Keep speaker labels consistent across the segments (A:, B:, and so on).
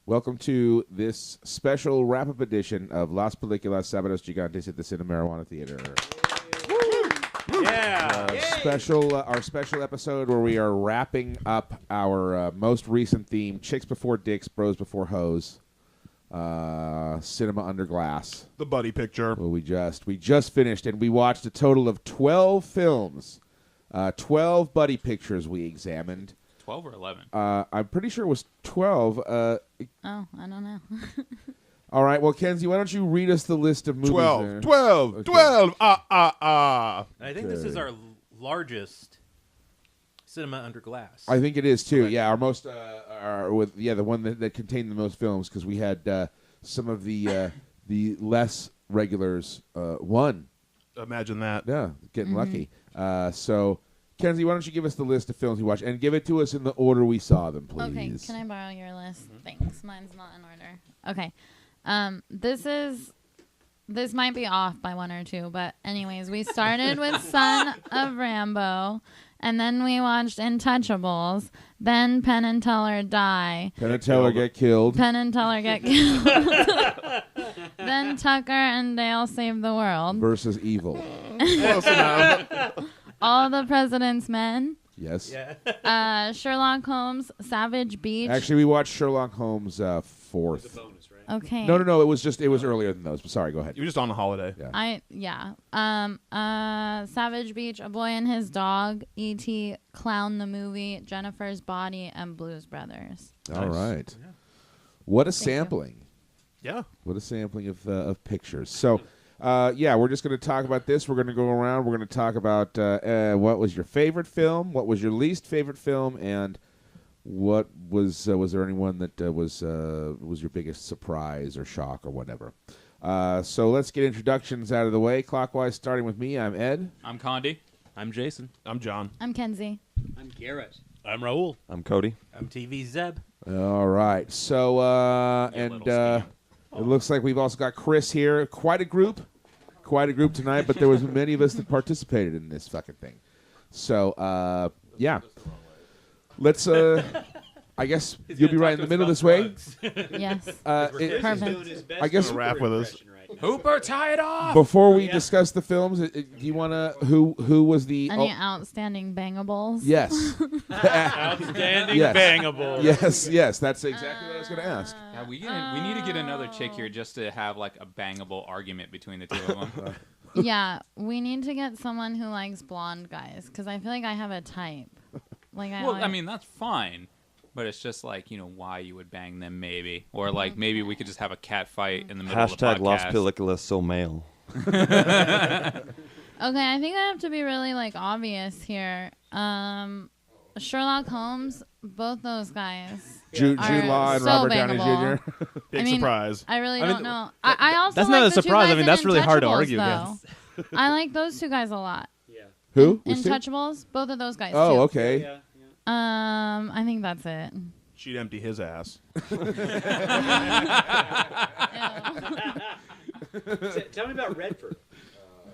A: Welcome to this special wrap-up edition of Las Películas Sábados Gigantes at the Cinemarijuana Theatre.
B: Yeah!
A: Our special episode where we are wrapping up our most recent theme, Chicks Before Dicks, Bros Before Hoes, Cinema Under Glass.
C: The buddy picture.
A: Well, we just finished, and we watched a total of 12 films, 12 buddy pictures we examined.
B: 12 or 11?
A: I'm pretty sure it was 12.
D: I don't know.
A: All right. Well, Kenzie, why don't you read us the list of movies?
C: 12.
A: Okay.
C: 12.
E: I think this is
A: Okay.
E: our largest cinema under glass.
A: I think it is too. Yeah, our most, the one that contained the most films because we had some of the less regulars won.
C: Imagine that.
A: Yeah, getting lucky. So, Kenzie, why don't you give us the list of films we watched and give it to us in the order we saw them, please?
D: Okay, can I borrow your list? Thanks. Mine's not in order. Okay. This might be off by one or two, but anyways, we started with Son of Rambo, and then we watched Intouchables, then Penn and Teller Die.
A: Penn and Teller get killed.
D: Penn and Teller get killed. Then Tucker and Dale Save the World.
A: Versus Evil.
C: Close enough.
D: All the President's Men.
A: Yes.
E: Yeah.
D: Sherlock Holmes, Savage Beach.
A: Actually, we watched Sherlock Holmes fourth.
E: It's a bonus, right?
D: Okay.
A: No. It was earlier than those. But sorry, go ahead.
C: You were just on a holiday.
A: Yeah.
D: Savage Beach, A Boy and His Dog, E.T., Clown the Movie, Jennifer's Body, and Blues Brothers.
A: All
C: Nice.
A: right. What a
D: Thank you.
A: sampling.
C: Yeah.
A: What a sampling of pictures. So, we're just going to talk about this. We're going to go around. We're going to talk about what was your favorite film, what was your least favorite film, and what was there anyone that was your biggest surprise or shock or whatever. So let's get introductions out of the way. Clockwise, starting with me. I'm Ed.
B: I'm Condi.
F: I'm Jason.
C: I'm John.
D: I'm Kenzie.
F: I'm Garrett.
E: I'm Raul.
G: I'm Cody.
E: I'm TV Zeb.
A: All right. So it looks like we've also got Chris here. Quite a group tonight, but there was many of us that participated in this fucking thing. So, yeah. Let's, I guess you'll be right in the middle this way.
D: Yes.
A: Perfect. I guess
C: Rap with us.
B: Hooper, tie it off!
A: before we discuss the films, do you want to, who was the...
D: Any outstanding bangables?
A: Yes.
E: Outstanding
A: Yes.
E: bangable.
A: Yes, that's exactly what I was going to ask.
B: Yeah, we need to get another chick here just to have like a bangable argument between the two of them.
D: Yeah, we need to get someone who likes blonde guys, because I feel like I have a type.
B: I mean, that's fine. But it's just like, why you would bang them maybe. Or like maybe we could just have a cat fight in the middle of the podcast.
G: Hashtag Las Películas so male.
D: Okay, I think I have to be really obvious here. Sherlock Holmes, both those guys.
A: Jude Law and
D: so
A: Robert Downey
D: bangable.
A: Jr.
C: Big surprise.
D: I really don't know. I also
F: That's
D: like
F: not a
D: the two
F: surprise.
D: guys
F: I mean,
D: in
F: that's really hard to
D: Untouchables,
F: argue
D: though.
F: against.
D: I like those two guys a lot.
A: Who? Which two?
D: Intouchables, both of those guys.
A: Oh,
D: too.
A: okay.
D: I think that's it.
C: She'd empty his ass.
F: Tell me about Redford.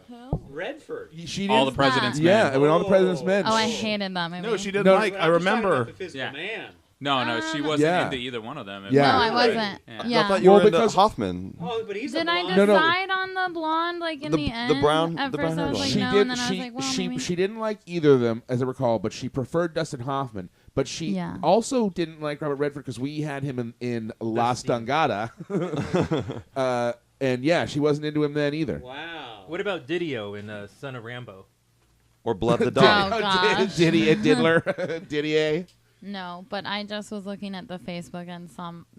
D: Who?
F: Redford.
A: She
B: All the
A: didn't-
B: President's
A: Yeah,
B: Men.
A: I mean, all the President's Men.
D: Oh, I hated that movie.
C: No, she didn't
A: No,
C: like. I remember.
F: The physical
B: Yeah.
F: man.
B: No, she wasn't
A: Yeah.
B: into either one of them.
A: Yeah.
D: No, I wasn't.
B: Yeah.
D: Yeah.
G: I thought you
A: Well,
G: were into
A: because-
G: Hoffman.
F: Oh, but he's
D: Did
F: a
D: I
F: blonde.
A: No, no.
D: decide on the blonde in
G: The-
D: the
G: the
D: end?
G: brown-
D: At
G: the
D: first
G: brown
D: I was
G: hair
D: like
G: blonde.
D: no,
A: She
D: and
A: did.
D: then I was like, well, maybe.
A: She didn't like either of them, as I recall, but she preferred Dustin Hoffman. But she
D: Yeah.
A: also didn't like Robert Redford because we had him in La Stangata. And yeah, she wasn't into him then either.
F: Wow.
E: What about Didio in Son of Rambo?
G: Or Blood the
D: Oh,
G: Dog.
D: gosh.
A: Diddler, Didier.
D: No, but I just was looking at the Facebook and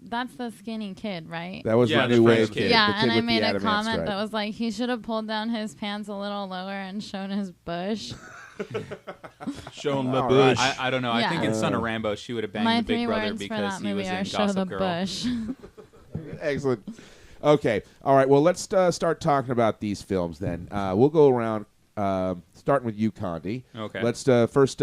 D: that's the skinny kid, right?
A: That was
B: Yeah,
A: my
B: the
A: new
B: French
A: wave
B: kid.
A: kid.
D: Yeah,
A: the kid
D: and I
A: with the
D: made a
A: Adam Ant
D: comment
A: stripe.
D: that was like, he should have pulled down his pants a little lower and shown his bush.
C: Showing the
A: All
C: bush.
B: I don't know. I think in
A: Yeah.
B: Son of Rambo, she would have banged
D: My
B: the big
D: 3
B: brother
D: words for
B: because
D: that
B: he
D: movie
B: was
D: are
B: in
D: show
B: Gossip
D: the
B: Girl.
D: bush.
A: Excellent. Okay. All right. Well, let's start talking about these films then. We'll go around, starting with you, Condi.
B: Okay.
A: Let's first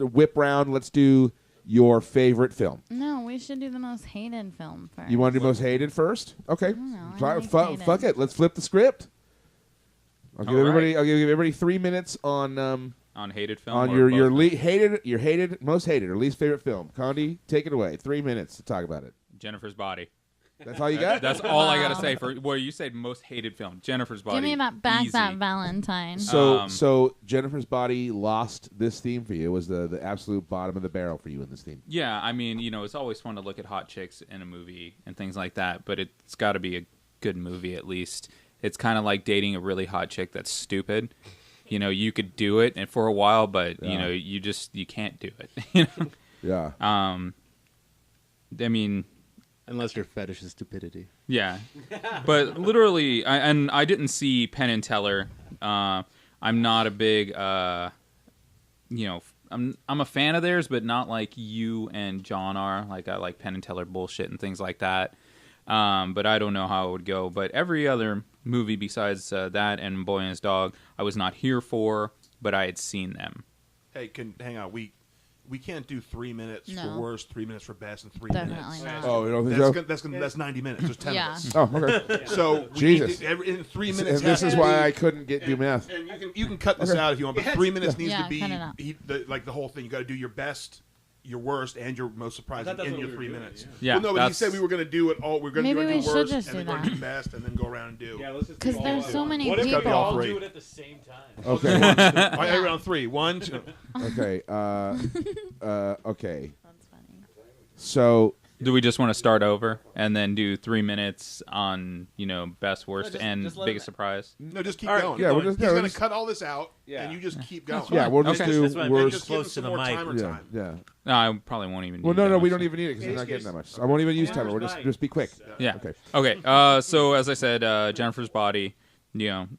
A: whip round. Let's do your favorite film.
D: No, we should do the most hated film first.
A: You want to do most hated first? Okay.
D: don't know. I
A: Fine,
D: like hated.
A: fuck it. Let's flip the script. I'll give
B: All
A: everybody.
B: right.
A: I'll give everybody 3 minutes on
B: On hated film.
A: on
B: or
A: your
B: both?
A: hated, most hated or least favorite film. Condi, take it away. 3 minutes to talk about it.
B: Jennifer's Body.
A: That's all you got?
B: That's all I gotta say for where you said most hated film. Jennifer's Body.
D: Give me that back
B: Easy.
D: that Valentine.
A: So Jennifer's Body lost this theme for you. It was the absolute bottom of the barrel for you in this theme.
B: Yeah, I mean, it's always fun to look at hot chicks in a movie and things like that, but it's got to be a good movie at least. It's kind of like dating a really hot chick that's stupid. You could do it and for a while, but you can't do it.
A: Yeah.
B: I mean,
H: unless your fetish is stupidity.
B: yeah, but literally, I didn't see Penn and Teller. I'm not a big, I'm a fan of theirs, but not like you and John are. Like I like Penn and Teller bullshit and things like that. But I don't know how it would go. But every other movie besides that and Boy and His Dog, I was not here for, but I had seen them.
C: Hey, hang on. We can't do 3 minutes
D: No.
C: for worst, 3 minutes for best, and 3
D: Definitely
C: minutes.
D: not.
A: Oh, you don't think
C: That's 90 minutes. There's 10
D: Yeah.
C: of us.
A: Oh, okay.
C: So we
A: Jesus.
C: need to, in 3
A: And
C: minutes.
A: this
C: has
A: is
C: to
A: why
C: be-
A: I couldn't do math.
C: And you can cut this out if you want, but 3 minutes needs
D: Yeah,
C: to be
D: cut it out.
C: like the whole thing. You got to do your best, your worst, and your most surprising
F: that's
C: in
F: what
C: your
F: we were
C: 3
F: doing,
C: minutes.
B: Yeah,
C: Well, no, but he
B: that's-
C: said we were going to do it all. We're going to
D: Maybe
C: do
D: we should
C: worst,
D: just
C: and then
D: do
C: we're going to
D: that.
C: do best, and then go around and do.
F: Yeah, let's just
D: Because
F: do all
D: there's
F: of
D: so
F: it.
D: many
C: What if
D: people.
C: gotta be all three?
E: do it at the same time.
A: Okay.
C: I round 3. 1, 2.
A: Okay. Okay.
D: That's funny.
A: So
B: Do we just want to start over and then do 3 minutes on best, worst, and
E: just let
B: biggest
E: him-
B: surprise?
C: No, just keep
E: All right,
C: going.
A: yeah, we're just
C: He's going to
A: just-
C: cut all this out,
F: Yeah.
C: and you just keep going.
A: yeah, we'll just
B: Okay.
A: do
E: That's why I'm
C: And
A: worst.
C: just give him
E: Close to
C: some
E: the
C: more
E: mic.
C: timer
A: Yeah,
C: time.
A: yeah.
B: No, I probably won't even.
A: Well,
B: need that
A: no, we
B: much
A: don't
B: time.
A: even need it because you're not getting that much.
F: Excuse-
A: I won't even use
F: Yeah,
A: timer. We'll
F: right.
A: just be quick.
B: Yeah.
A: Okay.
B: Okay. So as I said, Jennifer's Body.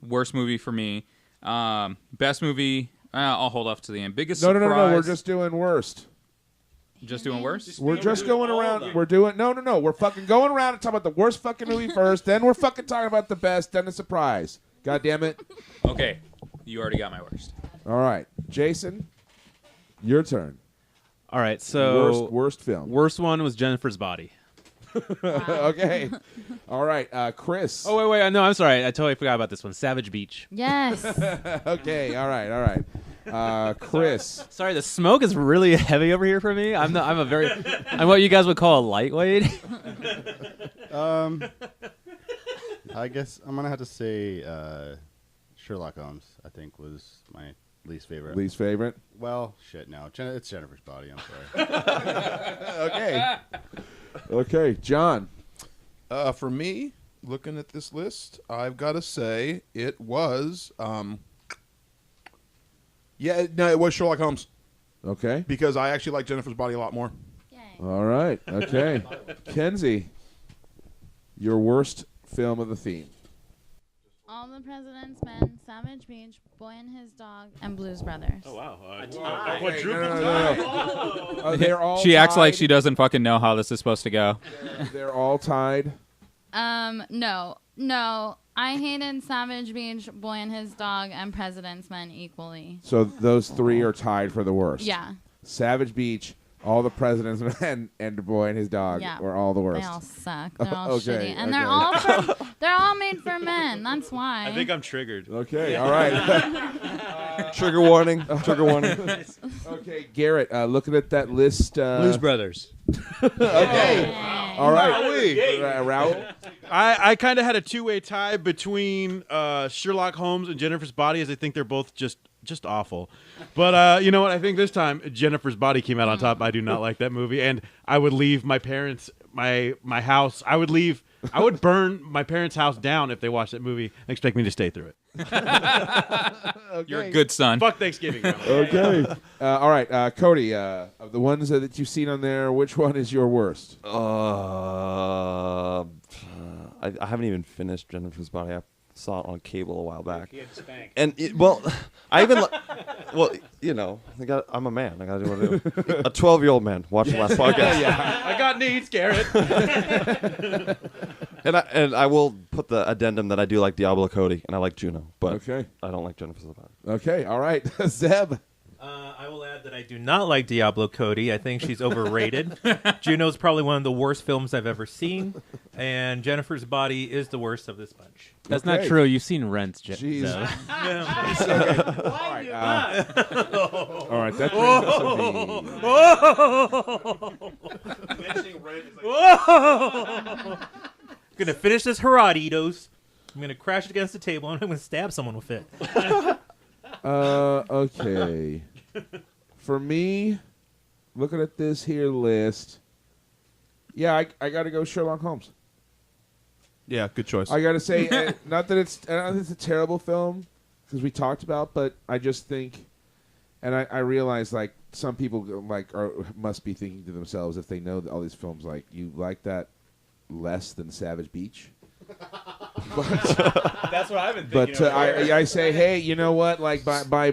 B: Worst movie for me. Best movie. I'll hold off to the end. Biggest
A: No.
B: surprise.
A: We're just doing worst.
B: Just doing worst.
A: We're just going
F: all of
A: around.
F: them.
A: We're doing no. We're fucking going around and talking about the worst fucking movie first. Then we're fucking talking about the best. Then the surprise. God damn it!
B: Okay. You already got my worst.
A: All right, Jason, your turn.
H: All right, so
A: Worst film.
H: worst one was Jennifer's Body.
A: Okay. All right, Chris.
H: Oh wait, no, I'm sorry, I totally forgot about this one. Savage Beach.
D: Yes.
A: Okay. All right. Chris.
H: Sorry, the smoke is really heavy over here for me. I'm what you guys would call a lightweight.
I: I guess I'm gonna have to say Sherlock Holmes. I think was my least favorite.
A: Least favorite.
I: Well, shit. No, it's Jennifer's Body. I'm sorry.
A: Okay, John.
C: For me, looking at this list, I've got to say it was. It was Sherlock Holmes
A: Okay.
C: because I actually like Jennifer's Body a lot more.
D: Yay.
A: All right. Okay. Kenzie, your worst film of the theme.
D: All the President's Men, Savage Beach, Boy and His Dog, and Blues Brothers.
H: Oh wow.
A: No. They're all.
B: She acts like
A: tied.
B: she doesn't fucking know how this is supposed to go.
A: They're all tied.
D: No. I hated Savage Beach, Boy and His Dog, and President's Men equally.
A: So those three are tied for the worst.
D: Yeah.
A: Savage Beach, All the President's Men, and The Boy and His Dog
D: Yeah.
A: were all the worst.
D: They all suck. They're all
A: Okay,
D: shitty. And they're
A: okay.
D: all made for men. That's why.
H: I think I'm triggered.
A: Okay. All right.
G: Trigger warning. Trigger warning.
A: Okay, Garrett. Looking at that list.
H: Blues Brothers.
A: Okay.
D: Yay.
A: All right. Raul.
H: I kind of had a two-way tie between Sherlock Holmes and Jennifer's Body, as I think they're both just awful. But you know what? I think this time Jennifer's Body came out on top. I do not like that movie, and I would leave my parents, my house. I would burn my parents' house down if they watched that movie and expect me to stay through it.
B: You're a good son.
H: Fuck Thanksgiving.
A: Okay. All right, Cody. Of the ones that you've seen on there, which one is your worst?
G: I haven't even finished Jennifer's Body. I saw it on cable a while back.
F: He had spanked.
G: And I'm a man. I got to do what I do. A 12-year-old man watched the last podcast.
H: I got needs, Garrett.
G: And I will put the addendum that I do like Diablo Cody and I like Juno, but
A: Okay.
G: I don't like Jennifer's Body.
A: Okay. All right, Zeb.
E: I will add that I do not like Diablo Cody. I think she's overrated. Juno's probably one of the worst films I've ever seen, and Jennifer's Body is the worst of this bunch.
H: That's
A: Okay.
H: not true. You've seen Rent,
A: Jeez.
H: Zeb.
A: All right. That brings us to
C: mentioning Rent is like,
E: Whoa! Gonna finish this Heroditos. I'm gonna crash it against the table and I'm gonna stab someone with it.
A: Okay. For me, looking at this here list, yeah, I got to go Sherlock Holmes.
C: yeah, good choice.
A: I got to say, not that it's a terrible film, because we talked about, but I just think, and I realize, like, some people must be thinking to themselves, if they know all these films, like, you like that less than Savage Beach?
F: That's what I've been thinking.
A: But I say, hey, you know what? Like, by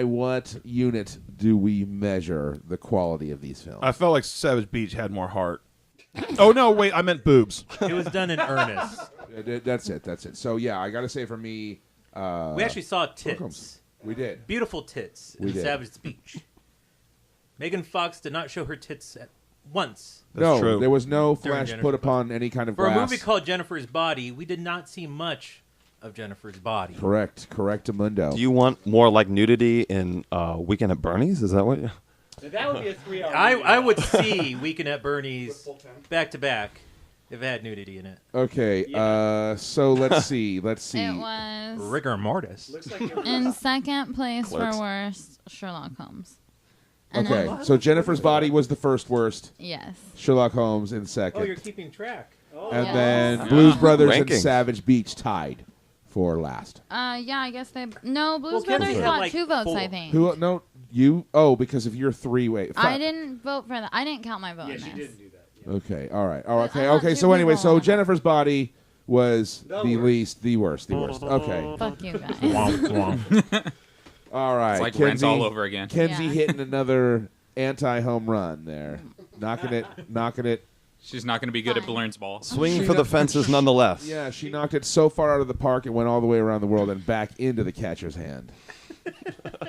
A: what unit do we measure the quality of these films?
C: I felt like Savage Beach had more heart. Oh no, wait, I meant boobs.
E: It was done in earnest.
A: That's it. So yeah, I got to say for me,
E: We actually saw tits.
A: we did.
E: Beautiful tits
A: We
E: in
A: did.
E: Savage Beach. Megan Fox did not show her tits at once.
C: That's
A: no,
C: true.
A: there was no
E: During
A: flash
E: Jennifer's
A: put upon any kind of
E: For
A: glass.
E: a movie called Jennifer's Body, we did not see much of Jennifer's body.
A: Correct, Mundo.
G: Do you want more like nudity in Weekend at Bernie's? Is that what?
F: Now, that would be a 3-hour.
E: I would see Weekend at Bernie's back to back if it had nudity in it.
A: Okay, so let's see.
D: It was
E: Rigor mortis.
F: Looks like it
D: in second place
G: Clerks.
D: for worst Sherlock Holmes. And
A: Okay,
D: then-
A: so Jennifer's Body was the first worst.
D: yes.
A: Sherlock Holmes in second.
E: Oh, you're keeping track.
F: Oh,
A: and
D: Yes.
A: then Blues Brothers and
G: Rankings.
A: Savage Beach tied for last.
D: Yeah, I guess they. No, Blues
E: Well, Kenzie
D: Brothers
E: had,
D: got
E: like,
D: 2 votes,
E: 4.
D: I think.
A: Who? No, you. Oh, because of your 3-way.
D: I didn't vote for that. I didn't count my vote
F: yeah,
D: in
F: she
D: this.
F: didn't do that. Yeah.
A: Okay. All right. Oh, okay.
D: I thought
A: Okay.
D: 2
A: So anyway,
D: people
A: so
D: won.
A: Jennifer's Body was
F: The
A: the
F: worst.
A: least, the worst. Okay.
D: Fuck you guys.
A: All right.
B: It's like
A: Kenzie,
B: Rent all over again.
A: Kenzie
D: Yeah.
A: hitting another anti-home run there, knocking it.
B: She's not going to be good at
D: Fine.
B: balloons ball.
G: Swinging for the fences nonetheless.
A: Yeah, she knocked it so far out of the park it went all the way around the world and back into the catcher's hand.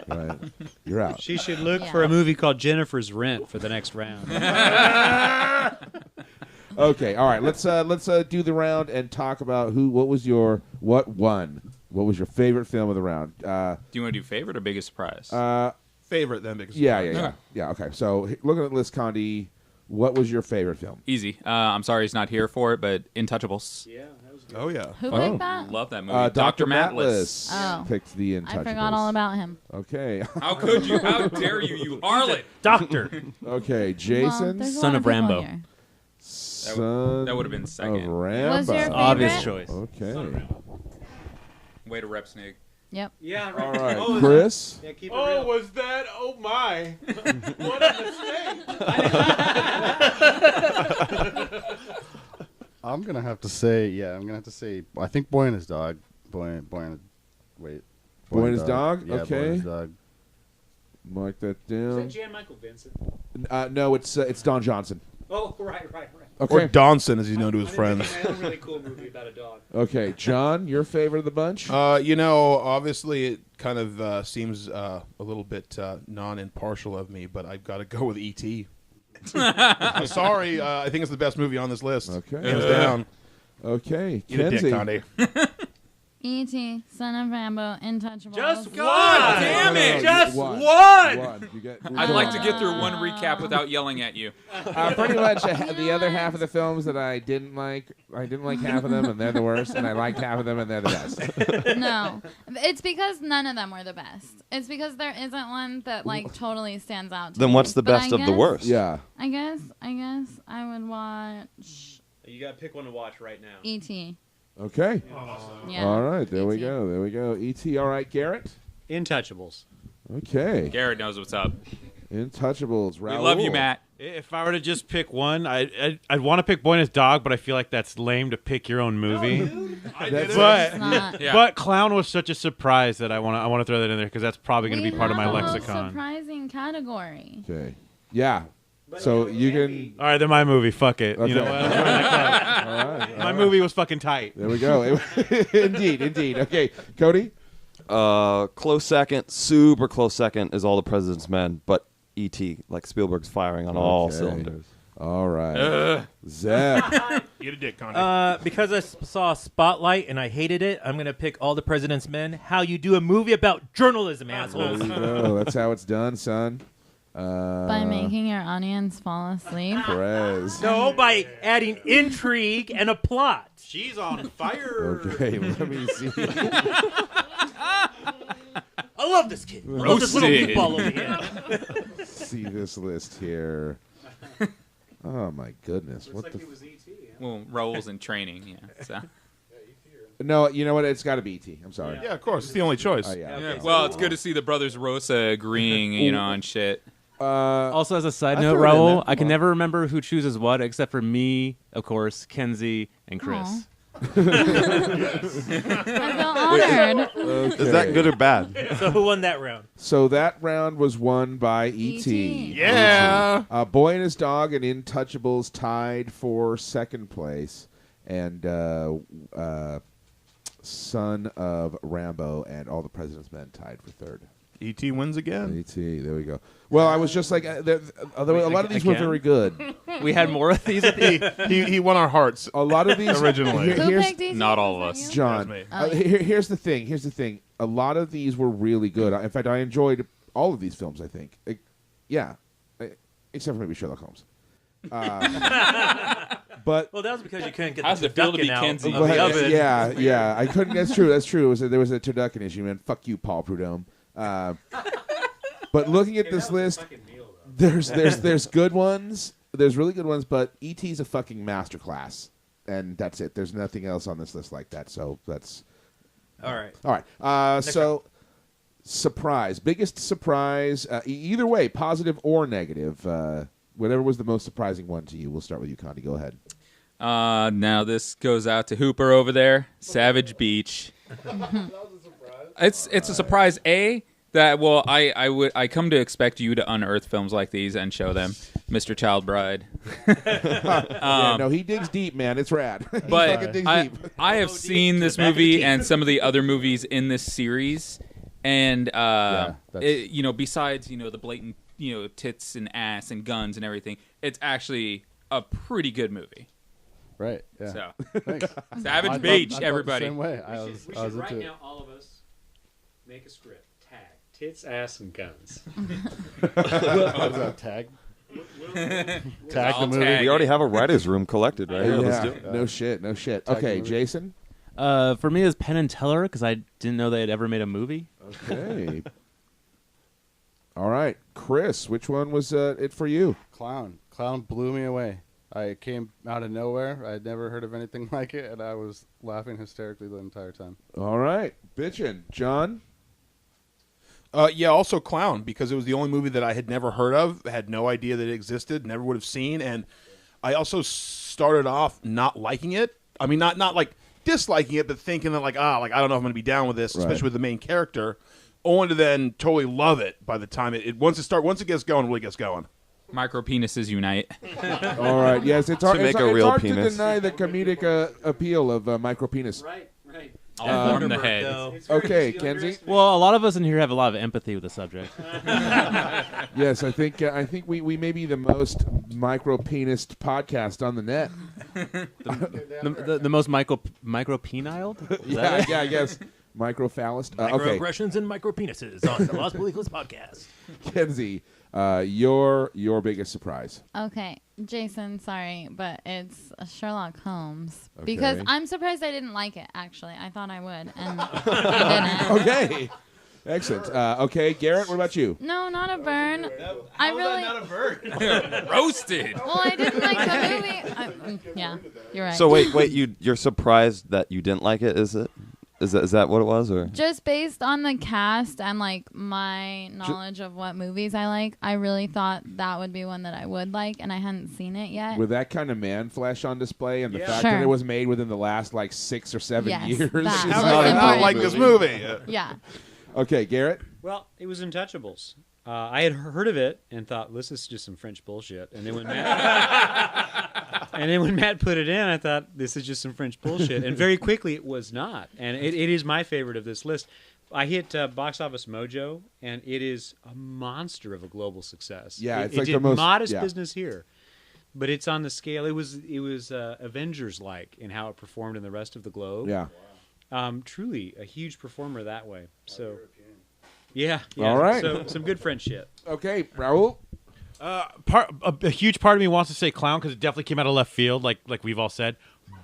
A: Right. You're out.
F: She should look
D: Yeah.
F: for a movie called Jennifer's Rent for the next round.
A: Okay. All right. Let's do the round and talk about what was your favorite film of the round.
B: Do you want to do favorite or biggest surprise?
C: Favorite then because
A: Yeah. Okay. So looking at the list, Condi, what was your favorite film?
B: Easy. I'm sorry he's not here for it, but Intouchables.
F: Yeah, that was good.
C: Oh yeah.
D: Who
A: Oh.
D: picked that?
B: Love that movie.
A: Dr.
B: Matlis.
D: Oh.
A: picked the Intouchables.
D: I forgot all about him.
A: Okay.
B: How could you? How dare you, you harlot?
E: Doctor.
A: Okay.
D: Well,
A: Jason,
D: there's a
F: Son
D: lot
F: of
D: people
F: Rambo.
D: here.
A: son
B: That would have been
A: of
B: second.
A: Rambo.
D: Was your
F: Obvious
D: favorite?
F: choice.
A: Okay.
B: Way to rep Snake.
D: Yep.
F: Yeah,
A: All right.
F: Oh,
A: Chris.
F: yeah, keep it
C: Oh,
F: real.
C: was that? Oh my! What a mistake!
I: I'm gonna have to say, I think Boy and His Dog. Boy and His Dog?
A: Okay.
I: Yeah, Boy and His Dog.
A: Mark that
F: Is that
A: down.
F: Jan Michael Vincent?
A: No, it's Don Johnson.
F: Oh, right.
A: Okay.
C: Or Donson, as he's known to his friends.
F: That's a really cool movie about a dog.
A: Okay, John, your favorite of the bunch?
C: Obviously it kind of seems a little bit non-impartial of me, but I've got to go with E.T. I'm sorry, I think it's the best movie on this list.
A: Okay.
C: Hands down.
A: Okay,
C: Eat a dick,
A: Kenzie.
C: Conde.
D: E.T., Son of Rambo, Intouchables.
E: Just one.
B: God damn it!
E: Just
A: One.
E: one.
A: You get,
B: I'd like to get through one recap without yelling at you.
A: pretty much the other half of the films that I didn't like half of them, and they're the worst, and I liked half of them, and they're the best.
D: No. It's because none of them were the best. It's because there isn't one that, like, totally stands out to
G: Then
D: me.
G: what's the
D: But
G: best
D: I
G: of the
D: guess-
G: worst?
A: Yeah.
D: I guess I would watch
F: You gotta pick one to watch right now.
D: E.T.
A: Okay.
D: Yeah.
A: All right. There we
D: E.T..
A: go. E.T. All right, Garrett.
F: Intouchables.
A: Okay.
B: Garrett knows what's up.
A: Intouchables.
B: We
A: Raoul.
B: love you, Matt.
H: If I were to just pick one, I'd want to pick Boy and His Dog, but I feel like that's lame to pick your own movie.
A: That's
H: But
D: It's not.
B: Yeah.
H: but Clown was such a surprise that I want to throw that in there because that's probably going to
D: We
H: be part of my
D: have a most
H: lexicon.
D: surprising category.
A: Okay. Yeah. So you can.
H: All right, then my movie. Fuck it.
A: Okay.
H: You know what?
A: All right.
H: My movie was fucking tight.
A: There we go. Indeed. Okay, Cody.
G: Close second, super close second is All the President's Men, but E.T. like Spielberg's firing on all
A: Okay.
G: cylinders.
A: All right. Zeb.
C: Eat a dick, Conde.
E: Because I saw Spotlight and I hated it, I'm going to pick All the President's Men. How you do a movie about journalism,
A: There
E: assholes.
A: you go. That's how it's done, son.
D: By making your audience fall asleep.
A: Perez.
E: No, by adding intrigue and a plot.
C: She's on fire.
A: Okay, let me see.
E: I love this kid. I love this little
B: Roasted.
E: meatball over here.
A: See this list here. Oh my goodness!
F: Looks
A: What
F: like
A: the?
F: it was E.T. Yeah.
B: Well, roles in training, yeah. So.
A: No, you know what? It's got to be E.T. I'm sorry.
C: Yeah, of course. It's the only choice.
A: Oh yeah.
B: Yeah, well, it's good to see the brothers Rosa agreeing, on shit.
J: Also, as a side
A: I
J: note,
A: threw it in
J: Raul,
A: there.
J: I can never remember who chooses what except for me, of course, Kenzie, and Chris.
D: Aw. I feel honored.
G: Is that good or bad?
E: So who won that round?
A: So that round was won by E.T.
D: E.T..
C: Yeah.
A: Boy and His Dog and Intouchables tied for second place, and Son of Rambo and All the President's Men tied for third.
C: E.T. wins again.
A: E.T. There we go. Well, I was just like, although a lot of these were
J: Again?
A: very good.
J: We had more of these.
C: He won our hearts.
A: A lot of these
C: Originally.
D: Who
A: here's,
D: picked E.T.?
B: Not all of
D: Was that
B: us.
D: you?
A: John.
C: That was me.
D: Oh, yeah.
A: Here's the thing. Here's the thing. A lot of these were really good. In fact, I enjoyed all of these films. I think. Except for maybe Sherlock Holmes. But
E: Well, that was because you couldn't get
B: How's
E: the
B: it feel to be
E: turducken out
B: Kenzie?
E: of the oven.
A: yeah. I couldn't. That's true. That's true. There was a turducken issue, man. Fuck you, Paul Prudhomme. But looking at this list, there's good ones. There's really good ones, but E.T.'s a fucking masterclass, and that's it. There's nothing else on this list like that. So that's
E: All right.
A: all right. So surprise, biggest surprise. Either way, positive or negative. Whatever was the most surprising one to you. We'll start with you, Condi. Go ahead.
B: Now this goes out to Hooper over there, Savage Beach. It's a surprise. I come to expect you to unearth films like these and show them, Mr. Childbride.
A: Yeah, no, he digs deep, man. It's rad. He fucking
B: But
A: digs
B: I,
A: deep.
B: I have seen this movie and some of the other movies in this series, and
I: that's-
B: besides the blatant tits and ass and guns and everything, it's actually a pretty good movie.
I: Right. Yeah.
B: So
I: Thanks.
B: Savage
I: I
B: Beach,
I: thought the
B: everybody.
I: Same way.
F: We
I: I was
F: should
I: into
F: right
I: it.
F: now, all of us, make a script. Tag. Tits, ass, and guns.
I: What was that tag? Tag
B: I'll
I: the movie.
B: tag
G: We already have a writer's room collected right here. Let's do
A: Yeah,
G: it.
A: no shit.
I: Tag
A: Okay,
I: movie.
A: Jason.
J: For me, it's Penn and Teller because I didn't know they had ever made a movie.
A: Okay. All right, Chris. Which one was it for you?
I: Clown. Clown blew me away. I came out of nowhere. I'd never heard of anything like it, and I was laughing hysterically the entire time.
A: All right, bitchin', John.
C: Yeah, also Clown, because it was the only movie that I had never heard of, had no idea that it existed, never would have seen, and I also started off not liking it. I mean, not like disliking it, but thinking that I don't know if I'm going to be down with this,
A: Right.
C: especially with the main character. Only to then totally love it by the time once it gets going, it really gets going.
B: Micro penises unite.
A: All right, yes, it's hard,
G: make
A: it's,
G: a
A: it's
G: real
A: hard to
G: penis.
A: deny the comedic appeal of micro penis.
F: Right.
B: All form the
E: Thunderbird,
B: head.
E: though.
A: Okay, Kenzie.
J: Well, a lot of us in here have a lot of empathy with the subject.
A: Yes, I think we may be the most micro penis podcast on the net.
J: The most micro-peniled? Is that it?
A: Yeah, I guess microphallus. Okay,
E: Microaggressions and micropenises on the Los Películas podcast.
A: Kenzie, your biggest surprise.
D: Okay, Jason, sorry, but it's Sherlock Holmes. Because
A: Okay.
D: I'm surprised I didn't like it, actually. I thought I would, and I didn't.
A: Okay, excellent. Okay, Garrett, what about you?
D: No, not a burn. I really...
B: Roasted.
D: Well, I didn't like the movie. Yeah, you're right.
G: So wait, you're surprised that you didn't like it? Is that what it was, or?
D: Just based on the cast and my knowledge of what movies I like, I really thought that would be one that I would like, and I hadn't seen it yet.
A: With that kind of man flesh on display and the fact
D: Sure.
A: that it was made within the last 6 or 7
D: Yes,
A: years,
D: that
A: is
D: was
C: How did I not
D: important.
C: like this movie?
D: Yeah.
A: Okay, Garrett.
F: Well, it was Untouchables. I had heard of it and thought, this is just some French bullshit. And then when Matt put it in, I thought, this is just some French bullshit. And very quickly, it was not. And it is my favorite of this list. I hit Box Office Mojo, and it is a monster of a global success.
A: Yeah,
F: it,
A: it's
F: it
A: like
F: did
A: the most
F: modest
A: yeah.
F: business here, but it's on the scale. It was Avengers-like in how it performed in the rest of the globe.
A: Yeah.
F: Truly a huge performer that way. So, yeah.
A: All right.
F: So some good French shit.
A: Okay, Raul.
H: A huge part of me wants to say Clown because it definitely came out of left field, like we've all said.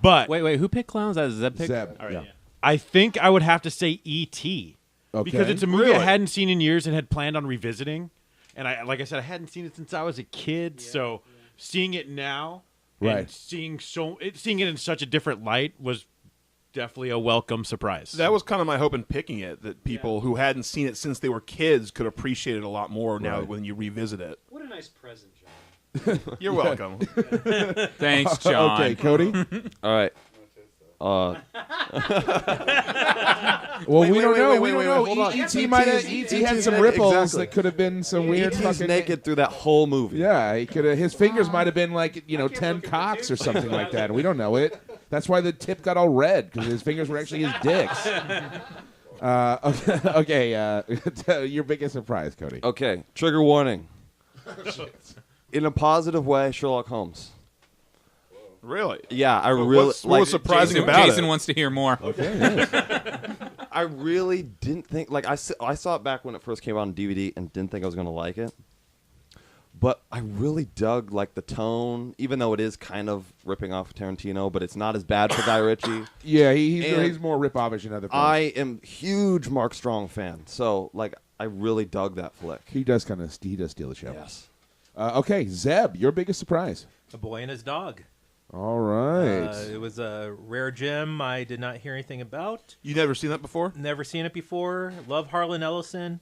H: But
J: Wait, who picked Clowns? That Zeb pick?
A: Zeb.
H: all right,
A: Yeah.
H: I think I would have to say E.T.
A: Okay.
H: because it's a movie
C: Really?
H: I hadn't seen in years and had planned on revisiting. And like I said, I hadn't seen it since I was a kid. So seeing it now,
A: Right.
H: and seeing it in such a different light was definitely a welcome surprise.
C: That was kind of my hope in picking it, that people who hadn't seen it since they were kids could appreciate it a lot more now
A: Right.
C: when you revisit it.
F: What a nice present, John.
C: You're welcome.
B: Thanks, John.
A: Okay, Cody.
G: All right.
A: Well,
C: Wait,
A: we don't
C: wait,
A: know.
C: wait,
A: We
C: wait,
A: don't
C: wait, hold
A: know.
C: on.
A: E.T. might have. E.T. had some ripples that could have been some weird
G: E.T.'s
A: fucking
G: naked through that whole movie.
A: Yeah, he could have. His fingers might have been like 10 cocks or something like that. We don't know it. That's why the tip got all red because his fingers were actually his dicks. Okay. Your biggest surprise, Cody.
G: Okay, trigger warning. In a positive way, Sherlock Holmes.
C: Really?
G: Yeah, I
C: What
G: really
C: was- what was surprising
B: Jason,
C: about
B: Jason
C: it?
B: wants to hear more.
G: I really didn't think I saw it back when it first came out on DVD and didn't think I was going to like it. But I really dug like the tone, even though it is kind of ripping off Tarantino, but it's not as bad for Guy Ritchie.
A: Yeah,
G: And
A: he's more rip-offish in other films.
G: I am huge Mark Strong fan, so like I really dug that flick.
A: He does steal the show.
G: Yes.
A: Okay, Zeb, your biggest surprise.
E: A Boy and His Dog.
A: All right.
E: It was a rare gem I did not hear anything about.
C: You never seen that before?
E: Never seen it before. Love Harlan Ellison.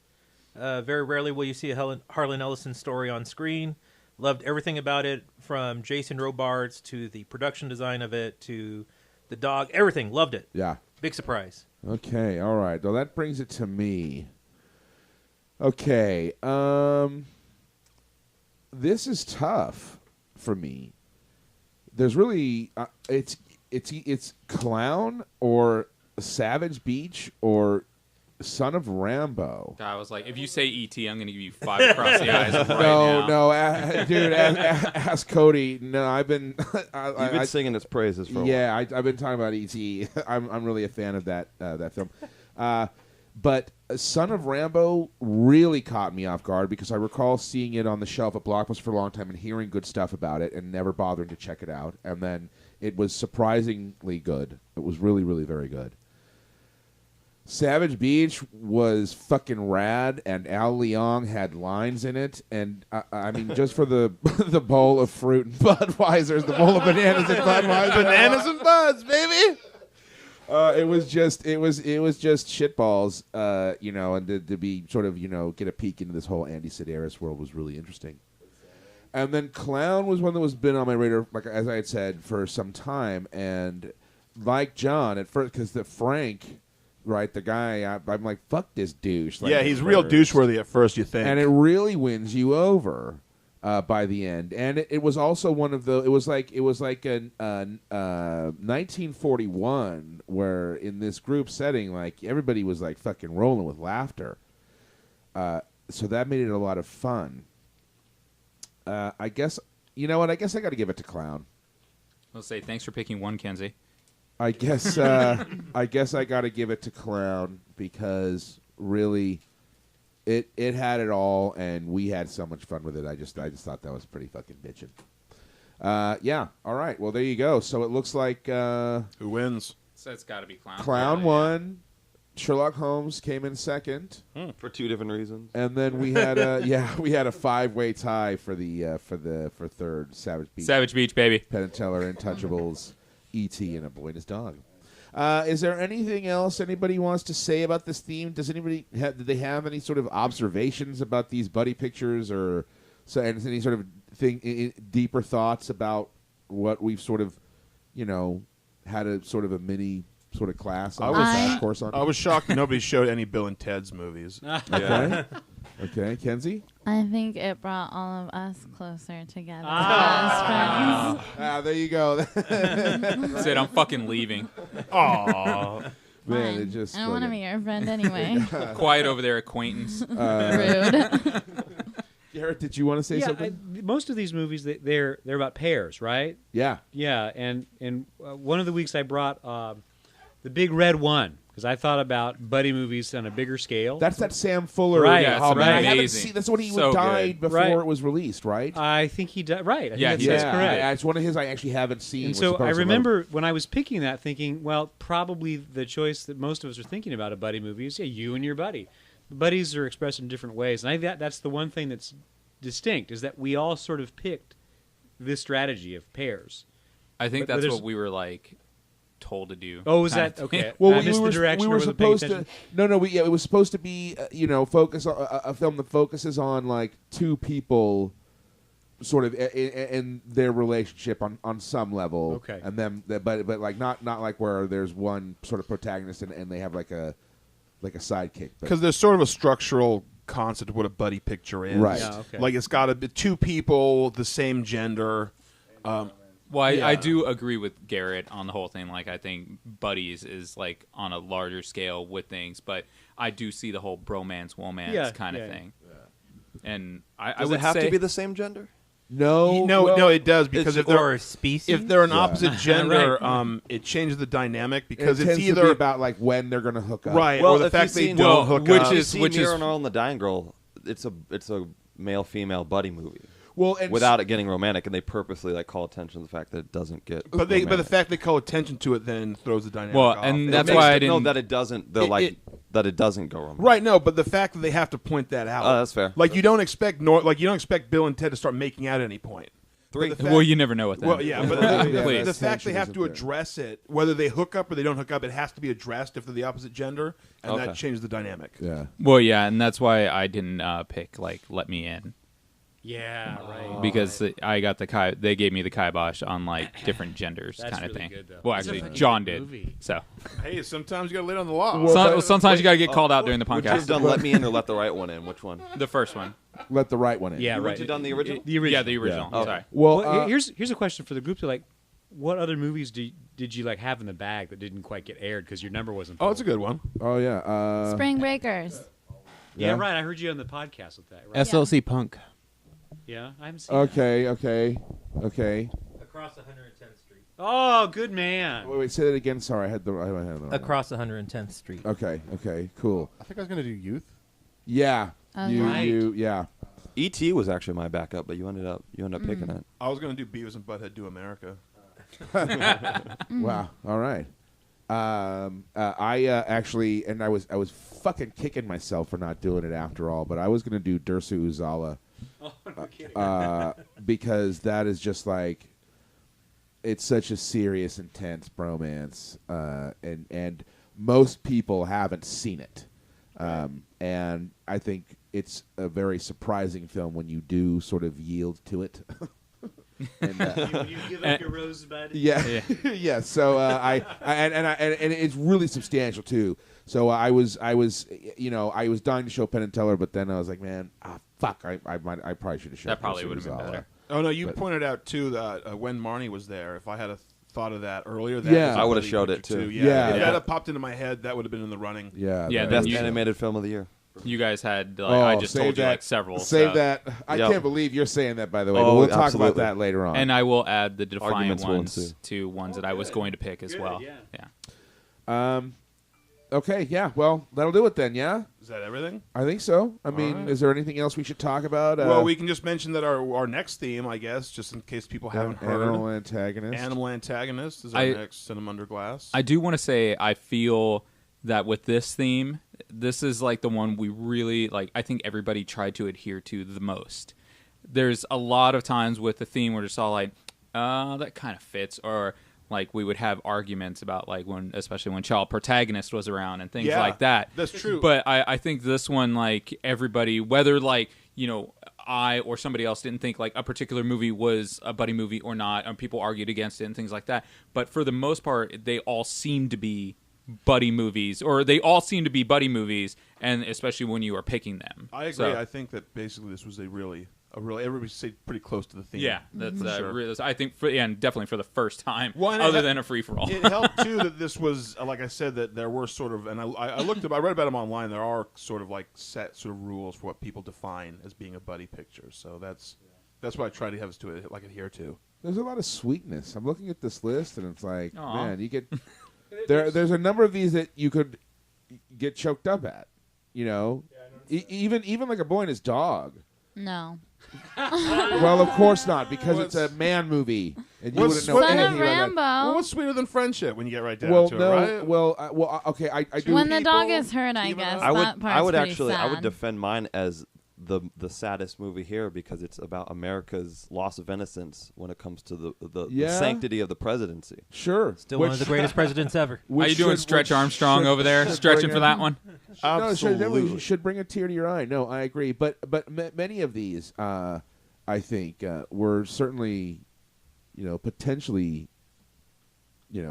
E: Very rarely will you see a Harlan Ellison story on screen. Loved everything about it, from Jason Robards to the production design of it to the dog. Everything. Loved it.
A: Yeah.
E: Big surprise.
A: Okay, all right. Well, that brings it to me. Okay. This is tough for me. There's really it's Clown or Savage Beach or Son of Rambo.
B: I was like, if you say E.T., I'm going to give you 5 across the eyes right now.
A: No, dude, ask Cody. No, I've been
G: You've been singing its praises for a while.
A: Yeah, I've been talking about E.T. I'm really a fan of that film. But Son of Rambo really caught me off guard because I recall seeing it on the shelf at Blockbuster for a long time and hearing good stuff about it and never bothering to check it out. And then it was surprisingly good. It was really, really very good. Savage Beach was fucking rad, and Al Leong had lines in it. And I mean, just for the the bowl of fruit and Budweiser's, the bowl of bananas and Budweiser,
C: Bananas and buds, baby.
A: it was just shitballs, and to be sort of, get a peek into this whole Andy Sedaris world was really interesting. And then Clown was one that was been on my radar, like as I had said, for some time. And like John at first, because Frank, right, the guy, I'm like, fuck this douche. Like,
C: Yeah, he's real douche-worthy at first, you think.
A: and it really wins you over by the end. And it was also one of the. It was like a 1941 where in this group setting, like everybody was like fucking rolling with laughter. So that made it a lot of fun. I guess you know what? I guess I got to give it to Clown.
B: I'll say thanks for picking one, Kenzie.
A: I guess I got to give it to Clown because really. It had it all, and we had so much fun with it. I just thought that was pretty fucking bitchin'. Yeah. All right. Well, there you go. So it looks like
C: Who wins?
B: So it's got to be Clown.
A: Clown won. Sherlock Holmes came in second,
G: For 2 different reasons.
A: and then we had a 5-way tie for third. Savage Beach,
B: Savage Beach, baby.
A: Penn and Teller, Untouchables, E.T. and A Boy and His Dog. Is there anything else anybody wants to say about this theme? Does anybody did they have any sort of observations about these buddy pictures, or any sort of deeper thoughts about what we've sort of, had a sort of a mini sort of class on crash course on?
C: I was shocked nobody showed any Bill and Ted's movies.
A: Okay, okay, Kenzie.
D: I think it brought all of us closer together as friends.
A: There you go.
B: That's it. I'm fucking leaving.
C: Aww.
A: Man,
D: Fine.
A: it just.
D: I don't want to be your friend anyway.
B: Quiet over there, acquaintance.
D: Rude.
A: Garrett, did you want to say something?
F: Most of these movies, they're about pairs, right?
A: Yeah.
F: Yeah, and one of the weeks I brought The Big Red One because I thought about buddy movies on a bigger scale.
A: That's that Sam Fuller.
F: Right,
B: Yeah,
A: oh,
B: it's
A: man, I
B: amazing.
A: haven't seen. That's when he
B: So
A: died
B: good.
A: before
F: Right.
A: it was released, right?
F: I think he died. Right. I think
B: Yeah,
F: that's
A: yeah,
F: correct.
A: it's one of his I actually haven't seen.
F: And
A: was
F: so
A: supposed
F: I
A: to
F: remember when I was picking that, thinking, well, probably the choice that most of us are thinking about a buddy movie is you and your buddy. Buddies are expressed in different ways, and I think that's the one thing that's distinct is that we all sort of picked this strategy of pairs.
B: I think
F: But
B: that's
F: there's-
B: what we were like told to do.
F: Oh, was
B: kind
F: that
B: of thing.
F: okay?
A: Well,
F: I
A: we
F: missed
A: were,
F: the direction.
A: we were
F: or wasn't paying
A: supposed to.
F: attention.
A: No, it was supposed to be, focus on a film that focuses on like two people, sort of in their relationship on some level.
F: Okay.
A: And then, but like not like where there's one sort of protagonist and they have like a sidekick. But-
C: Because there's sort of a structural concept of what a buddy picture is.
A: Right.
F: Yeah, okay.
C: Like it's got to be two people, the same gender.
B: Well, I
C: Yeah.
B: do agree with Garrett on the whole thing. Like, I think Buddies is like on a larger scale with things, but I do see the whole bromance, womance
F: Yeah,
B: kind of
F: yeah.
B: thing. And I
G: Does
B: would
G: it have
B: say
G: to be the same gender?
A: no,
C: No,
A: well,
C: no, it does because if
E: or
C: they're
E: species.
C: if they're an
A: Yeah.
C: opposite gender,
E: Right.
C: it changes the dynamic
A: it
C: because it's
A: tends to be
C: either
A: about like when they're going to hook up.
C: right
G: Well,
C: or the
G: if
C: fact
G: you've
C: they
G: seen-
C: don't
B: well,
C: hook
B: which
C: up.
B: is-
G: See
B: which
G: Mirror and Earl and the Dying Girl. It's a male-female buddy movie
A: Well, and
G: without it getting romantic, and they purposely like call attention to the fact that it doesn't get.
C: but the
G: romantic.
C: fact they call attention to it then throws the dynamic
B: Well,
C: off.
B: and
C: It
B: that's
C: makes
B: why
C: it-
B: I didn't.
G: No, that it doesn't. They're that it doesn't go romantic.
C: Right, no, but the fact that they have to point that out.
G: Oh, that's fair.
C: Like you don't expect Bill and Ted to start making out at any point.
G: Three.
C: But the fact-
B: well, you never know with that.
C: Well, yeah, but
A: Yeah,
B: Please.
C: the fact they
A: tension
C: have to
A: isn't there.
C: address it, whether they hook up or they don't hook up, it has to be addressed if they're the opposite gender, and
G: Okay.
C: that changes the dynamic.
A: Yeah.
B: Well, yeah, and that's why I didn't pick like Let Me In
F: Yeah, right.
B: because I got they gave me the kibosh on like different genders
F: That's
B: kind of
F: really
B: thing.
F: good, though.
B: Well,
F: It's a
B: actually,
F: fucking
B: John
F: good
B: did.
F: movie.
B: So
C: Hey, sometimes you got to lay it on the law.
A: Well,
B: sometimes you got to get called out during the
G: Would you have
B: podcast.
G: done Let Me In or Let the Right One In? Which one?
B: The first one.
A: Let the right one in.
F: Yeah,
G: Would
F: right.
G: you done the original?
F: The original.
B: Yeah, the original.
G: Yeah.
B: Sorry.
A: Well,
F: Well, here's a question for the group. To like, what other movies did you like have in the bag that didn't quite get aired because your number wasn't?
C: Oh, it's a good one.
A: oh yeah.
D: Spring Breakers.
F: Yeah,
A: Yeah.
F: right. I heard you on the podcast with that. Right?
J: SLC Punk.
F: Yeah, I haven't seen that.
A: Okay.
E: Across 110th Street.
F: Oh, good man.
A: Wait, say that again. Sorry, I had the
E: Across 110th Street.
A: Okay, cool.
I: I think I was gonna do Youth.
A: Yeah.
D: Oh,
A: Yeah.
G: E.T. was actually my backup, but you ended up picking it.
C: I was going to do Beavis and Butthead Do America.
A: Wow. All right. I actually, and I was fucking kicking myself for not doing it after all, but I was gonna do Dersu Uzala. Because that is just like, it's such a serious, intense bromance, and most people haven't seen it, and I think it's a very surprising film when you do sort of yield to it. And,
F: You give up your rosebud.
A: yeah, yeah. So and it's really substantial too. So I was dying to show Penn and Teller, but then I was like, man, fuck, I probably should have shown.
B: That probably
A: Dersu
B: would have been
A: Uzala.
B: better.
C: Oh no, you
A: But-
C: pointed out too that when Marnie was there, if I had thought of that earlier,
A: Yeah.
C: was
A: I
C: a
G: would've
C: buddy
G: showed it,
C: picture
G: too.
A: Yeah.
C: If
A: Yeah.
C: that had popped into my head, that would have been in the running.
A: Yeah,
B: Yeah,
A: that-
B: then
G: Best
B: you-
G: animated film of the year.
B: You guys had like I just
A: save
B: told you
A: that-
B: like several.
A: Save
B: so-
A: that. I
G: Yep.
A: can't believe you're saying that, by the way.
G: Oh,
A: but we'll talk about
G: absolutely.
A: that later on.
B: And I will add the Defiant
G: Arguments will
B: ones
G: ensue.
B: to ones that I was going to pick as
F: Good,
B: well.
F: yeah.
A: Okay, yeah. Well, that'll do it then. Yeah,
C: Is that everything?
A: I think so. I mean,
C: right.
A: is there anything else we should talk about?
C: Well, we can just mention that our next theme, I guess, just in case people haven't heard.
A: Animal antagonist.
C: Animal Antagonist is our next Cinema Under Glass.
B: I do want to say I feel that with this theme, this is like the one we really like. I think everybody tried to adhere to the most. There's a lot of times with the theme where it's all like, that kind of fits, or like we would have arguments about like especially when child protagonist was around and things
C: Yeah,
B: like that.
C: that's true.
B: But I think this one, like everybody, whether like I or somebody else didn't think like a particular movie was a buddy movie or not, and people argued against it and things like that. But for the most part, they all seem to be buddy movies, and especially when you are picking them.
C: I agree.
B: So,
C: I think that basically this was a really everybody stayed pretty close to the theme.
B: yeah, that's
C: For sure.
B: really, I think, and definitely for the first time,
C: Well, and
B: other
C: it-
B: than a free for all.
C: It helped too that this was like I said that there were sort of, and I read about them online. There are sort of like set sort of rules for what people define as being a buddy picture. So that's what I try to have us to adhere to.
A: There's a lot of sweetness. I'm looking at this list, and it's like,
B: Aw.
A: man, you get there's a number of these that you could get choked up at. You know, even like A Boy and His Dog.
D: No.
A: Well, of course not, because it's a man movie, and you wouldn't know
D: Son of
A: anything about that.
D: Rambo.
C: Well, what's sweeter than friendship when you get right down
A: Well,
C: to
A: no,
C: it, right?
A: well, okay, I do.
D: When the dog
C: people,
D: is hurt, I
C: even
D: guess
C: though-
D: that part's
G: I would
D: pretty
G: actually, I would
D: sad.
G: defend mine as the saddest movie here because it's about America's loss of innocence when it comes to the
A: Yeah.
G: sanctity of the presidency.
A: Sure.
E: Still one of the greatest presidents ever.
B: How you doing, Stretch Armstrong over there? Stretching for that one?
A: No,
C: Absolutely.
A: should bring a tear to your eye. No, I agree. But many of these, I think, were certainly, potentially,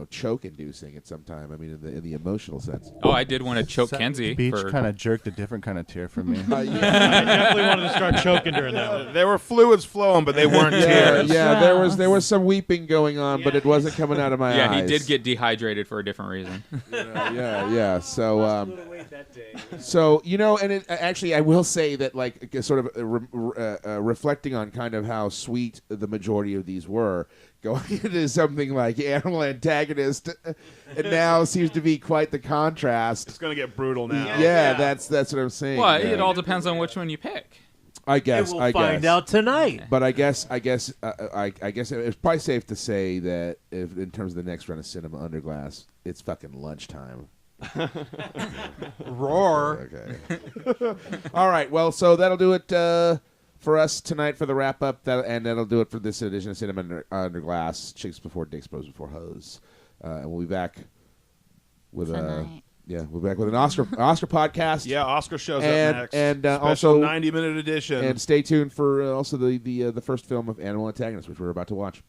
A: choke-inducing at some time. I mean, in the emotional sense.
B: Oh, I did want to choke Kenzie.
I: Beach
B: for-
I: kind of jerked a different kind of tear for me.
F: I definitely wanted to start choking during that one.
C: There were fluids flowing, but they weren't tears.
A: Yeah, there was some weeping going on, but it wasn't coming out of my eyes.
B: Yeah, he did get dehydrated for a different reason.
A: Yeah. So, and it, actually, I will say that, like, sort of reflecting on kind of how sweet the majority of these were, going into something like Animal Antagonist, it now seems to be quite the contrast.
C: It's going to get brutal now.
A: Yeah, that's what I'm saying.
B: Well, it all depends on which one you pick.
A: I guess.
E: We'll find out tonight.
A: But I guess it's probably safe to say that if, in terms of the next run of Cinema Under Glass, it's fucking lunchtime.
E: Roar.
A: Okay. All right. Well, so that'll do it for us tonight for the wrap up, and that'll do it for this edition of Cinema Under Glass. Chicks before dicks, bros before hoes, and we'll be back with
D: Tonight.
A: we'll be back with an Oscar podcast.
C: Yeah, Oscar shows
A: And-
C: up next.
A: and,
C: Special
A: also-
C: 90-minute edition.
A: And stay tuned for also the first film of Animal Antagonist, which we're about to watch.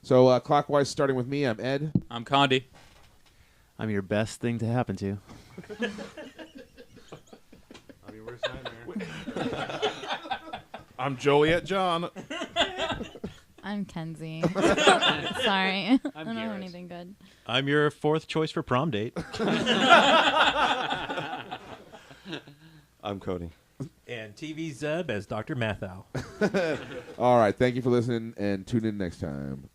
A: So clockwise, starting with me, I'm Ed.
B: I'm Condi.
J: I'm your best thing to happen to.
C: I'm Joliet John.
D: I'm Kenzie. Sorry. I don't have
F: Garrett.
D: anything good.
E: I'm your fourth choice for prom date.
G: I'm Cody.
E: And TV Zeb as Dr. Mathau.
A: All right. Thank you for listening, and tune in next time.